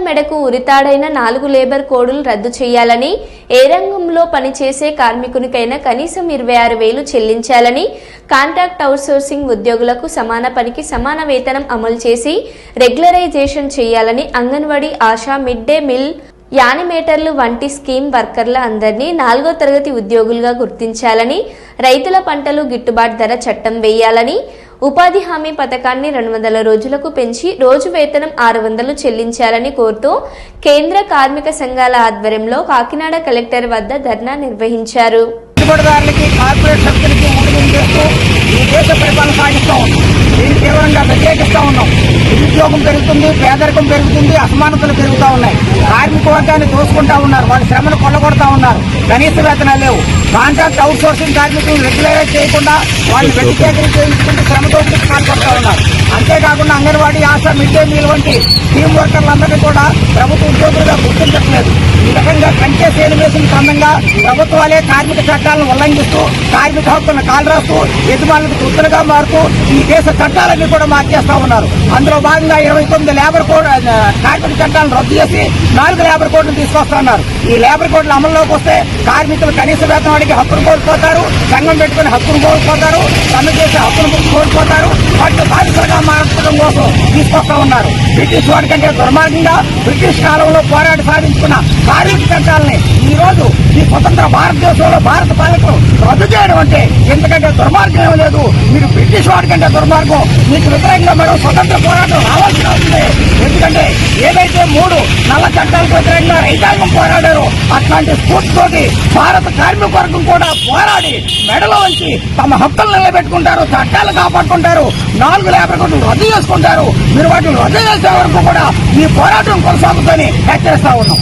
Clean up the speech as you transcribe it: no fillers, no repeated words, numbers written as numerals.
మెడకు ఉరితాడైన 4 లేబర్ కోడులు రద్దు చేయాలని, ఏ రంగంలో పనిచేసే కార్మికునికైనా కనీసం 26,000 చెల్లించాలని, కాంట్రాక్ట్ అవుట్సోర్సింగ్ ఉద్యోగులకు సమాన పనికి సమాన వేతనం అమలు చేసి రెగ్యులరైజేషన్ చేయాలని, anganwadi, ASHA, mid day meal యానిమేటర్లు వంటి స్కీమ్ వర్కర్ల అందరినీ 4వ తరగతి ఉద్యోగులుగా గుర్తించాలని, రైతుల పంటలు గిట్టుబాటు ధర చట్టం వేయాలని, ఉపాధి హామీ పథకాన్ని 200 రోజులకు పెంచి రోజు వేతనం 600 చెల్లించాలని కోరుతూ కేంద్ర కార్మిక సంఘాల ఆధ్వర్యంలో కాకినాడ కలెక్టర్ వద్ద ధర్నా నిర్వహించారు. తీవ్రంగా వ్యతిరేకిస్తూ ఉన్నాం. నిరుద్యోగం పెరుగుతుంది, పేదరికం పెరుగుతుంది, అసమానతలు పెరుగుతూ ఉన్నాయి. కార్మిక వర్గాన్ని దోసుకుంటా ఉన్నారు, వాళ్ళ శ్రమను కొల్లగొడతా ఉన్నారు. కనీస వేతనాలు లేవు. కాంట్రాక్ట్ అవుట్ సోర్సింగ్ కార్మికులు రెగ్యులరైజ్ చేయకుండా వాళ్ళు వెతికేకరి చేయించుకుంటూ శ్రమతోటికి పాల్పడుతూ ఉన్నారు. అంతేకాకుండా anganwadi, ASHA, mid day meal వంటి టీం వర్కర్లందరినీ కూడా ప్రభుత్వ ఉద్యోగులుగా గుర్తించట్లేదు. ఈ రకంగా కంటే సేలివేసిన సంబంధంగా ప్రభుత్వాలే కార్మిక చట్టాలను ఉల్లంఘిస్తూ కార్మిక హక్కులను కాలరాస్తూ యజమానులకు తృప్తులుగా మారుతూ ఈ దేశ చట్టాలన్నీ కూడా మార్చేస్తా ఉన్నారు. అందులో భాగంగా 29 లేబర్ కోడ్ కార్మిక చట్టాలను రద్దు చేసి 4 లేబర్ కోడ్లు తీసుకొస్తున్నారు. ఈ లేబర్ కోడ్లు అమల్లోకి వస్తే కార్మికులు కనీస వేతనం అడిగి హక్కును కోల్పోతారు, సంఘం పెట్టుకుని హక్కును కోల్పోతారు, సమ్మె చేసే హక్కును కోల్పోతారు. వాటిని బాధితులుగా మార్చడం కోసం తీసుకొస్తా ఉన్నారు. బ్రిటిష్ వాడి కంటే దుర్మార్గంగా బ్రిటిష్ కాలంలో పోరాడి సాధించుకున్న కార్మిక చట్టాలని ఈ రోజు ఈ స్వతంత్ర భారతదేశంలో భారత పాలకులు రద్దు చేయడం అంటే ఎందుకంటే దుర్మార్గం ఏమీ లేదు. మీరు బ్రిటిష్ వాడి కంటే దుర్మార్గం. మీకు వ్యతిరేకంగా మరో స్వతంత్ర పోరాటం రావాల్సి వస్తుంది. ఎందుకంటే ఏదైతే 3 నల్ల చట్టాలకు వ్యతిరేకంగా రైతాంగం పోరాడారో అట్లాంటి స్ఫూర్తితోటి భారత కార్మిక వర్గం కూడా పోరాడి మెడలో వచ్చి తమ హక్కులను నిలబెట్టుకుంటారు, చట్టాలు కాపాడుకుంటారు, 4 లేబర్ కోడ్లు రద్దు చేసుకుంటారు. మీరు వాటిని రద్దు చేసే వరకు కూడా ఈ పోరాటం కొనసాగుతుందని హెచ్చరిస్తా ఉన్నాం.